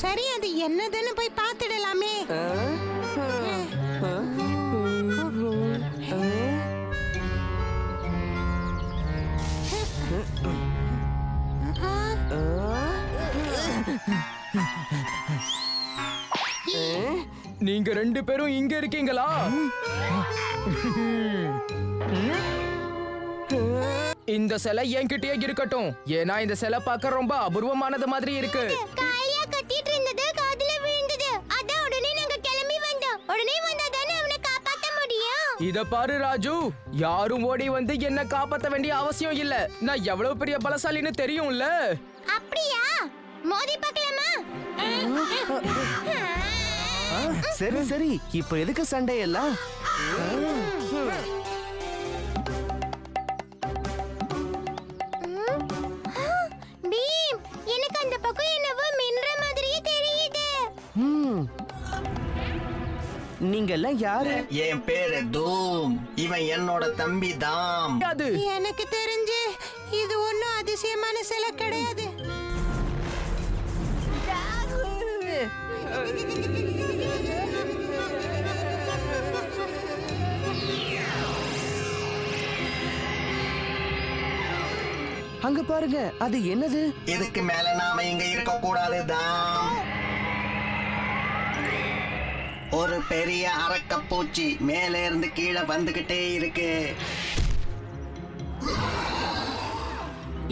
சரி, அது என்னதுன்னு போய் பார்த்துடலாமே. நீங்க ரெண்டு பேரும் இங்க இருக்கீங்களா? இந்த சிலை என்கிட்டயே இருக்கட்டும். ஏன்னா இந்த சிலை பார்க்க ரொம்ப அபூர்வமானது மாதிரி இருக்கு. காலியா கட்டிட்டு இருந்தது காதுல விழுந்தது. அதான் உடனே நாங்க கிளம்பி வந்தோம். உடனே வந்தா தானே அவனை காப்பாத்த முடியும். இத பாரு ராஜு, யாரும் ஓடி வந்து என்ன காப்பாத்த வேண்டிய அவசியம் இல்ல. நான் எவ்வளவு பெரிய பலசாலின்னு தெரியும்ல. அப்படியா? மோதி பார்க்கலாமா? சரி சரி, இப்ப எதுக்கு சண்டை எல்லாம்? பீம், எனக்கு அந்த பக்கம் என்னவோ மின்ற மாதிரியே தெரியுது. நீங்க எல்லாம் யாரு? என் பேரு தூம். இவன் என்னோட தம்பி தாம். அது எனக்கு தெரிஞ்சு இது ஒன்னும் அதிசயமான சிலை கிடையாது. அங்க பாருங்க, அது என்னது? இதுக்கு மேல நாம இங்க இருக்க கூடாது தாம். ஒரு பெரிய அரக்கப்பூச்சி மேலே இருந்து கீழே வந்துகிட்டே இருக்கு.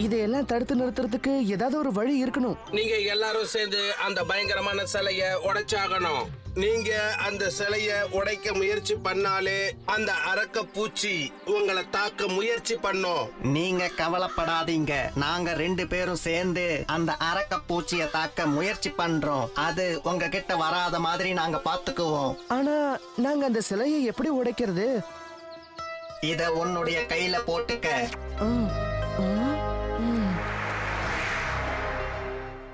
இதையெல்லாம் தடுத்து நிறுத்துறதுக்கு ஏதாவது ஒரு வழி இருக்கணும். நீங்க எல்லாரும் சேர்ந்து அந்த பயங்கரமான சிலைய உடைச்சாகணும். நீங்க அந்த சிலைய உடைக்க முயற்சி பண்ணாலே அந்த அரக்க பூச்சி உங்களை தாக்க முயற்சி பண்ணும். நீங்க கவலைப்படாதீங்க, நாங்க 2 பேரும் சேர்ந்து அந்த அரக்க பூச்சிய தாக்க முயற்சி பண்றோம். அது உங்ககிட்ட வராத மாதிரி நாங்க பாத்துக்குவோம். ஆனா நாங்க அந்த சிலையை எப்படி உடைக்கிறது? இத உன்னுடைய கையில போட்டுக்க.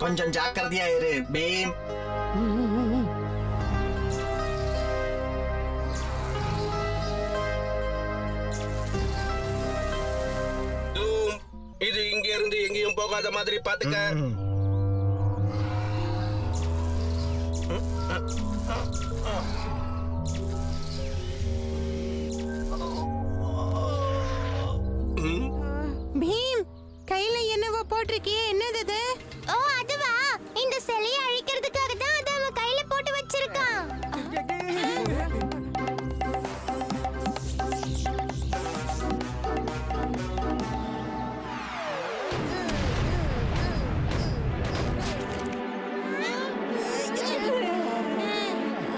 கொஞ்சம் ஜாக்கிரதையா இரு பீம். தூம், இது இங்க இருந்து எங்கேயும் போகாத மாதிரி பாத்துக்க. பீம், கையில என்னவோ போட்டிருக்கியே, என்னது? ஓ, அதுவா? இந்த சிலையை அழிக்கிறதுக்காக தான் அதை அவன் கையில போட்டு வச்சிருக்கான்.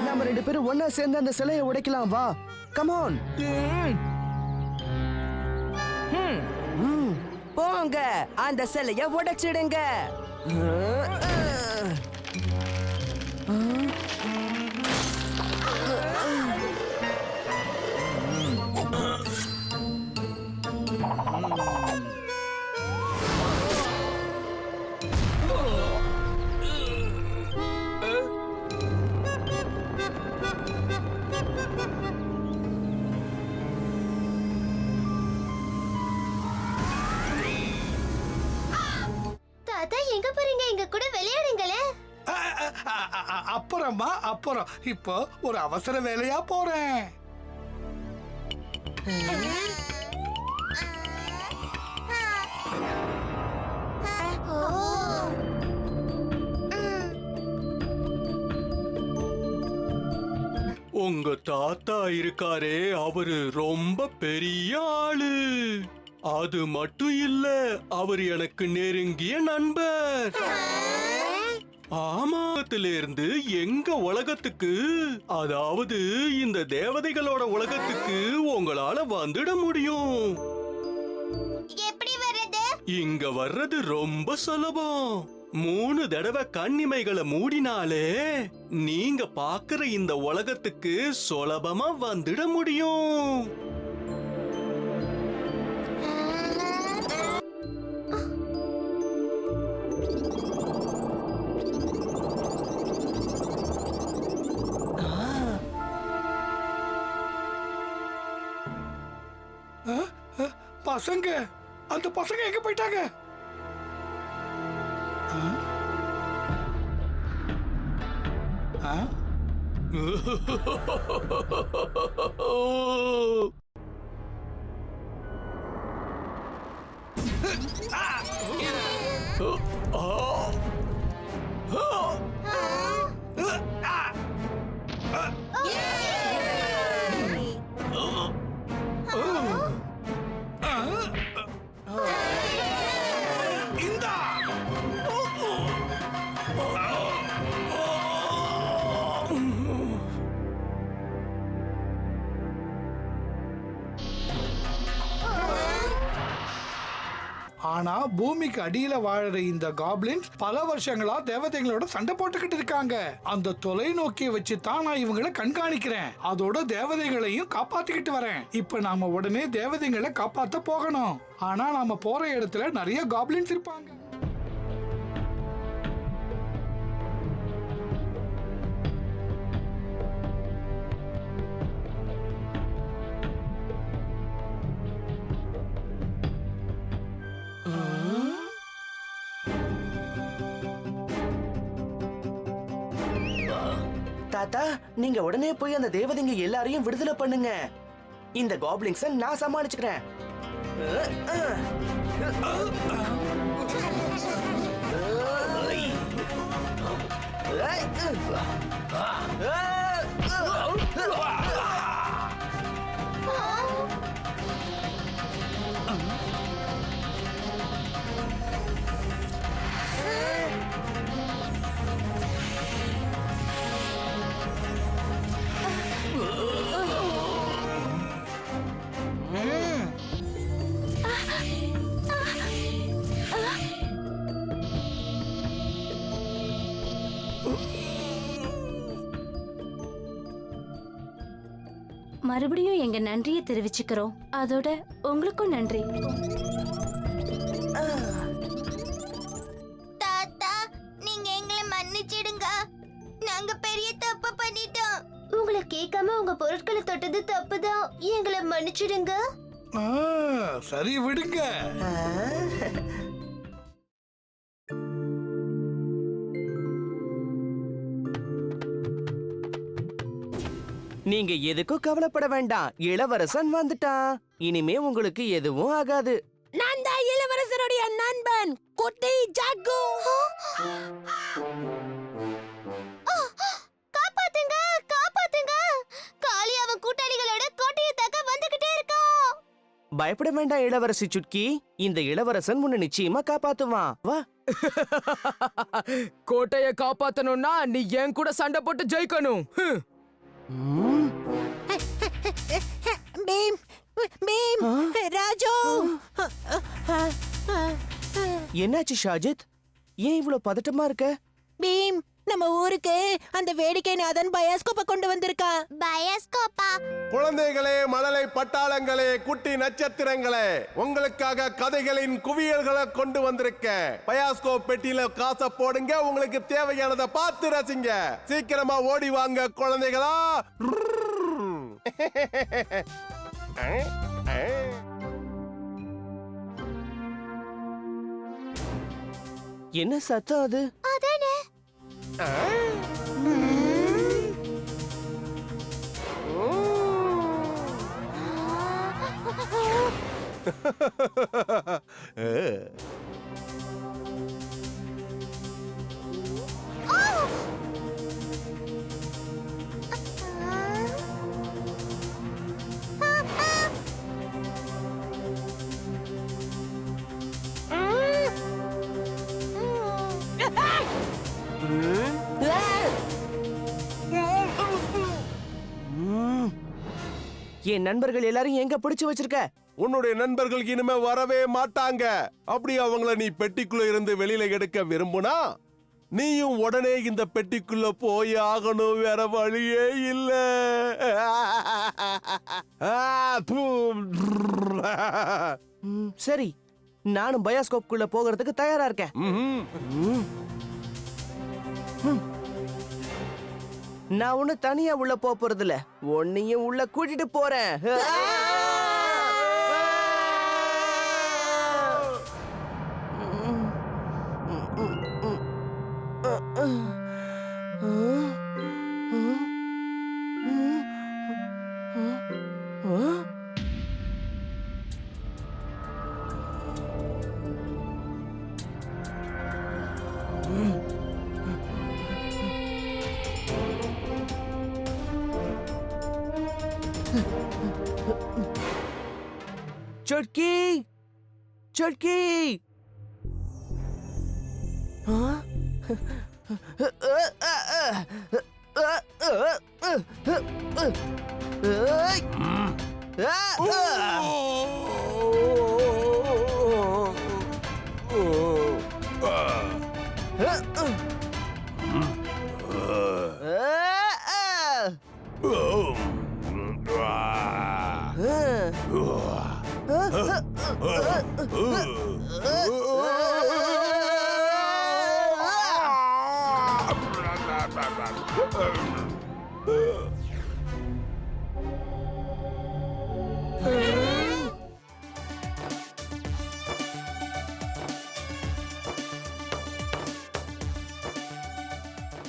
நாம 2 பேரும் ஒன்னா சேர்ந்து அந்த சிலையை உடைக்கலாம். வா, கம் ஆன். போங்க, அந்த சிலைய உடைச்சிடுங்க. தாத்தா, எங்க போறீங்க? எங்க கூட விளையாடுங்களே. அப்புறம் இப்போ ஒரு அவசர வேலையா போறேன். உங்க தாத்தா இருக்காரே, அவரு ரொம்ப பெரிய ஆளு. அது மட்டும் இல்ல, அவர் எனக்கு நெருங்கிய நண்பர். ஆமாத்திலிருந்து எங்க உலகத்துக்கு, அதாவது இந்த தேவதைகளோட உலகத்துக்கு உங்களால வந்துட முடியும். எப்படி வர்றது? இங்க வர்றது ரொம்ப சுலபம். 3 தடவை கண்ணிமைகளை மூடினாலே நீங்க பாக்குற இந்த உலகத்துக்கு சுலபமா வந்துட முடியும். பசங்க, அந்த பசங்க எங்க போயிட்டாங்க? ஆனா பூமிக்கு அடியில வாழற இந்த காப்ளின்ஸ் பல வருஷங்களா தேவதைகளோட சண்டை போட்டுக்கிட்டு இருக்காங்க. அந்த தொலைநோக்கியை வச்சு தான் நான் இவங்களை கண்காணிக்கிறேன். அதோட தேவதைகளையும் காப்பாத்திக்கிட்டு வரேன். இப்ப நாம உடனே தேவதைகளை காப்பாத்த போகணும். ஆனா நாம போற இடத்துல நிறைய காப்ளின்ஸ் இருப்பாங்க. தாத்தா, நீங்க உடனே போய் அந்த தேவதைங்க எல்லாரையும் விடுதலை பண்ணுங்க. இந்த காப்ளிங்ஸ நான் சமாளிச்சுக்கிறேன். மறுபடியும் எங்க நன்றியை தெரிவிச்சுக்கிறோம். அதோட உங்களுக்கும் நன்றி. தாத்தா, நீங்க எங்களை மன்னிச்சிடுங்க. நாங்க பெரிய தப்பு பண்ணிட்டோம். உங்களை கேட்காம உங்க பொருட்களை தொட்டது தப்புதான். எங்களை மன்னிச்சிடுங்க. சரி விடுங்க. நீங்க எதுக்கும் கவலைப்பட வேண்டாம். இளவரசன் வந்துட்டான். இனிமே உங்களுக்கு எதுவும் ஆகாது. நான் தான் இளவரசருடைய நண்பன் குட்டி ஜாகு. காப்பாத்துங்க, காப்பாத்துங்க. காளி அவன் கூட்டாளிகளோட கோட்டையை தாக்க வந்துகிட்டே இருக்கான். பயப்பட வேண்டாம் இளவரசி சுட்கி. இந்த இளவரசன் உன்னை நிச்சயமா காப்பாத்துவான். வா. கோட்டைய காப்பாத்தணும்னா நீ என் கூட சண்டை போட்டு ஜெயிக்கணும். பீம், பீம், ராஜு. என்னாச்சு ஷாஜித்? ஏன் இவ்வளவு பதட்டமா இருக்க? பீம், நம்ம ஊருக்கு அந்த வேடிக்கை நாதன் பயாஸ்கோப்பை கொண்டு வந்திருக்கான். பயாஸ்கோப்பா? குழந்தைகளே, மழலை பட்டாளங்களே, குட்டி நட்சத்திரங்களே, உங்களுக்காக கதைகளின் குவியல்களை கொண்டு வந்திருக்க. பயாஸ்கோப் பெட்டியில காசை போடுங்க. உங்களுக்கு தேவையானதை பார்த்து ரசிங்க. சீக்கிரமா ஓடி வாங்க குழந்தைகளா. என்ன சத்தம் அது? அதானே. என் நண்பர்கள் எல்லாரும் எங்க பிடிச்சு வச்சிருக்க? உன்னுடைய நண்பர்கள் இனிமே வரவே மாட்டாங்க. அப்படி அவங்கள நீ பெட்டிக்குள்ள இருந்து வெளியில எடுக்க விரும்புனா நீயும் உடனே இந்த பெட்டிக்குள்ள போய் ஆகணும். வேற வழியே இல்ல. சரி, நானும் பயாஸ்கோப்குள்ள போகிறதுக்கு தயாரா இருக்கேன். நான் ஒண்ணு தனியா உள்ள போறது இல்ல. உன்னையும் உள்ள கூட்டிட்டு போறேன். चुटकी चुटकी